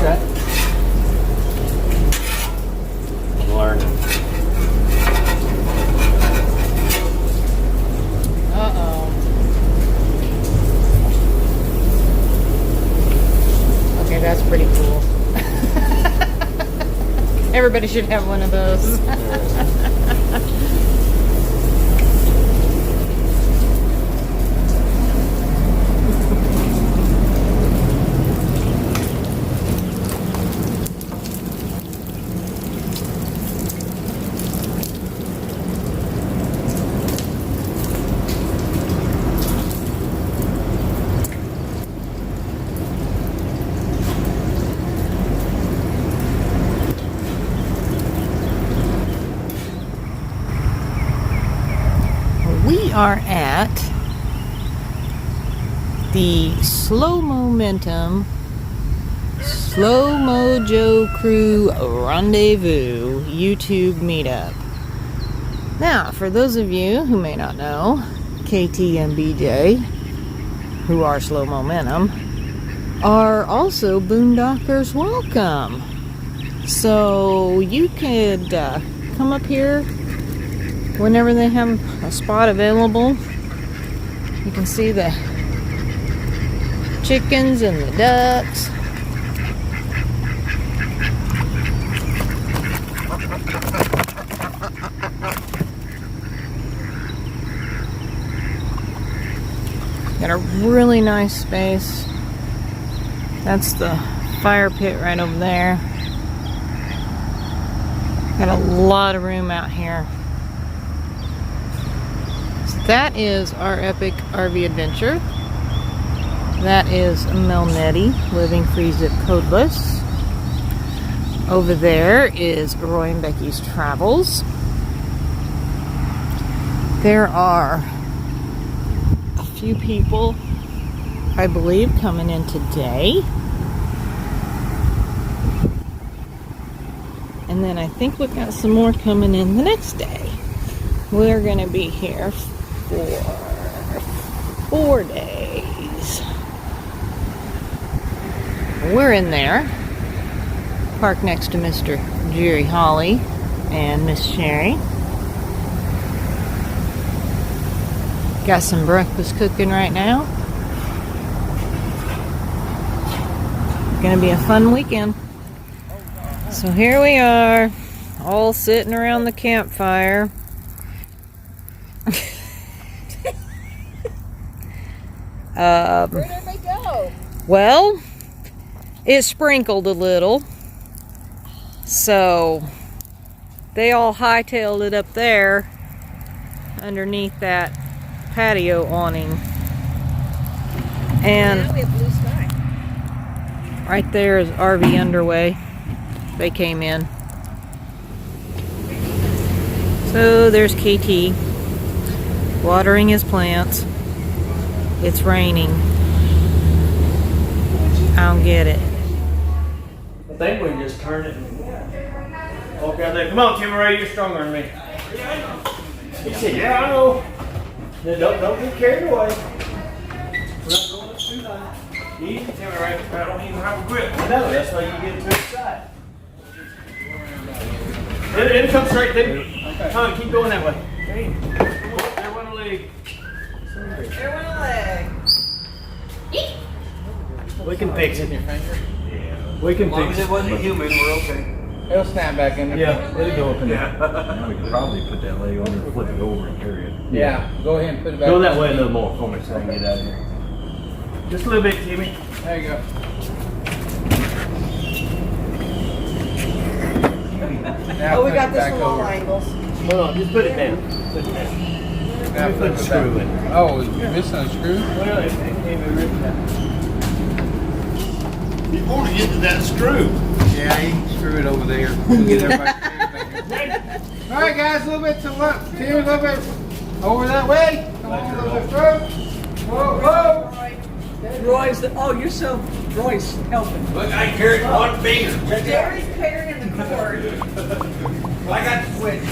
Okay. I'm learning. Uh-oh. Okay, that's pretty cool. Everybody should have one of those. We are at the SLO MOJO CRU Rendezvous YouTube meetup. Now, for those of you who may not know, KT and BJ, who are SLO Momentum, are also Boondockers Welcome. So you could come up here whenever they have a spot available. You can see the chickens and the ducks. Got a really nice space. That's the fire pit right over there. Got a lot of room out here. That is our epic RV adventure. That is Melnetti, living free zip codeless. Over there is Roy and Becky's Travels. There are a few people, I believe, coming in today. And then I think we've got some more coming in the next day. We're going to be here for 4 days. We're in there, parked next to Mr. Jerry Holly and Miss Sherry. Got some breakfast cooking right now. Gonna be a fun weekend. So here we are, all sitting around the campfire. Where did they go? Well, it sprinkled a little, so they all hightailed it up there underneath that patio awning. And now we have blue sky. right there is RV Underway. They came in. So there's KT watering his plants. It's raining. I don't get it. I think we can just turn it. Okay, then come on, Tim Ray, you're stronger than me. He said, yeah, I know. Then don't get carried away. We're not going up too high. Easy, Tim Ray. I don't even have a grip. I know, that's why you get too excited. It'll come straight through. Okay. Come on, keep going that way. Okay. There went a leg. There went a leg. We can fix it. Yeah. We can As long fix as it. it wasn't human, we're okay. It'll snap back in there. Yeah, it'll go up in there. Now we could probably put that leg on and flip it over and carry it. Yeah, go ahead and put it back. Go that way a little more for me so I can get out of here. Just a little bit, Timmy. There you go. Now Oh, we put got it this back from all over. angles. No, just put it down. Put it down. Now Put put the it screw back. in. Oh, you're missing a screw? Well, it can't be ripped out. You want to get to that screw. Yeah, you can screw it over there. We'll get everybody all right, guys, a little bit to left. Tim, a little bit over that way. Come on, a little bit through. Whoa, whoa. Roy's, you're so, Roy's helping. Look, I carried one finger. Jerry's carrying the cord. I got the switch.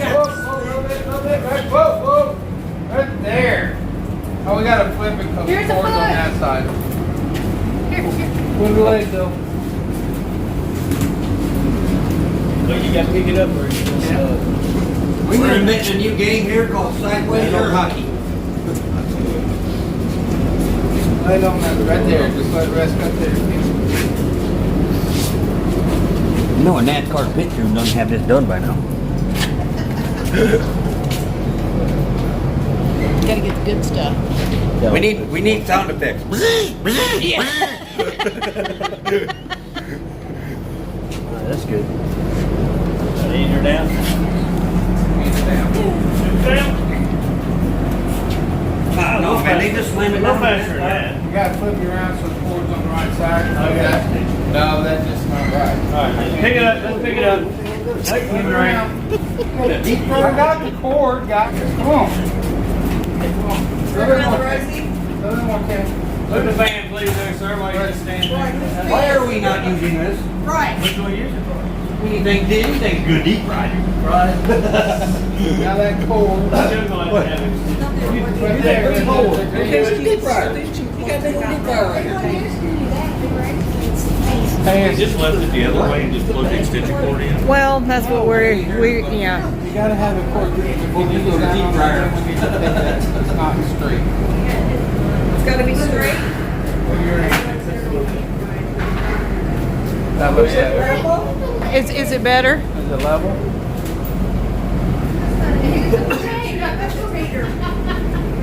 Whoa, a little bit, right, whoa. Right there. Oh, we got to flip it because the Here's the cord's on foot. that side. Put it away, though. Well, you got to pick it up or you just, We're inventing a new game here called sideways air hockey. Lay it on that right there. Just let it rest right there. You know a NASCAR pit crew doesn't have this done by now. Gotta get the good stuff. We need sound effects. That's good. ease her down. No, man, they just slam it No down. faster than that. You gotta flip it around so the cord's on the right side. No, that's just not right. Alright, pick it up, let's pick it up. Flip it around. I got the cord, guys. Come on. Another one, Ken. Look the fan, please, there, sir, while you just stand there. Why are we not using this? What do we use it for? Anything good deep fried. Right. Now that cord. Still going to have it. Right there. Deep fryer. You got a big old deep fryer right here. Hands. Just left it the other way and just plug the extension cord in. Well, that's what we're yeah. You gotta have a cord. We'll just go to deep fryer. It's not straight. It's gotta be straight. That looks better. Is it better? Is it level?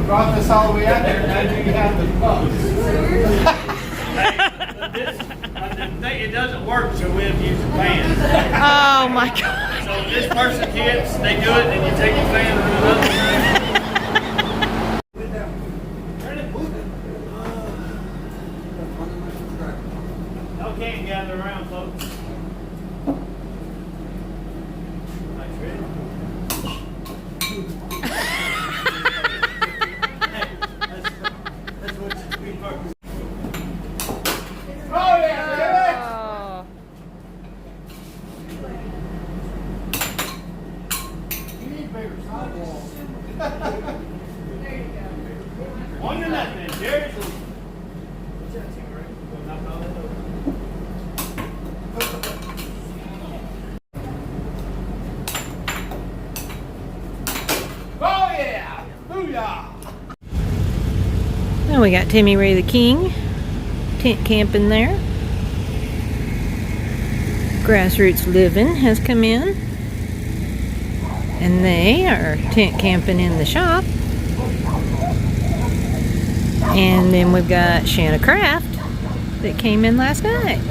Brought this all the way out there, now you have the bugs. It doesn't work, so we have to use a fan. Oh my God. So this person hits, they do it, and you take the fan and another fan. Okay, gather around, folks. Nice, ready? That's what we focus. Oh yeah, Oh. you need bigger sidewalls. On to nothing, Jerry. Knock all that over. Oh yeah, booyah! Now we got Timmy Ray the King tent camping there. Grassroots Living has come in, and they are tent camping in the shop. And then we've got Shanna Craft that came in last night.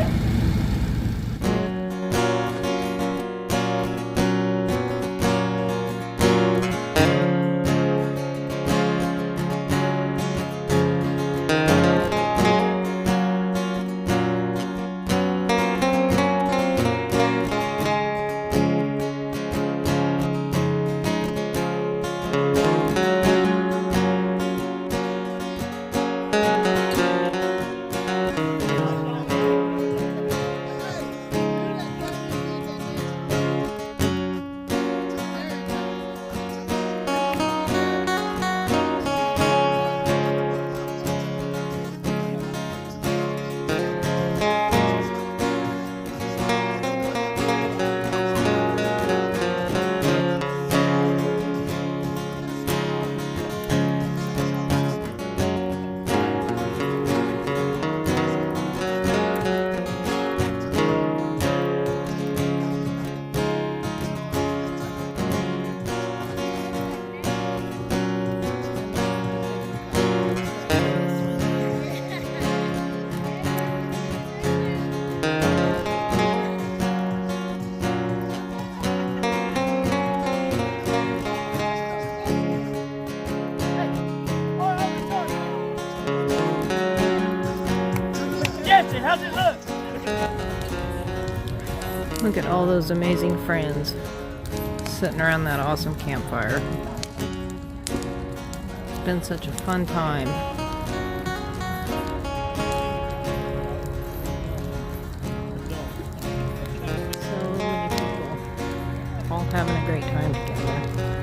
Jesse, how's it look? Look at all those amazing friends sitting around that awesome campfire. It's been such a fun time. So many people all having a great time together.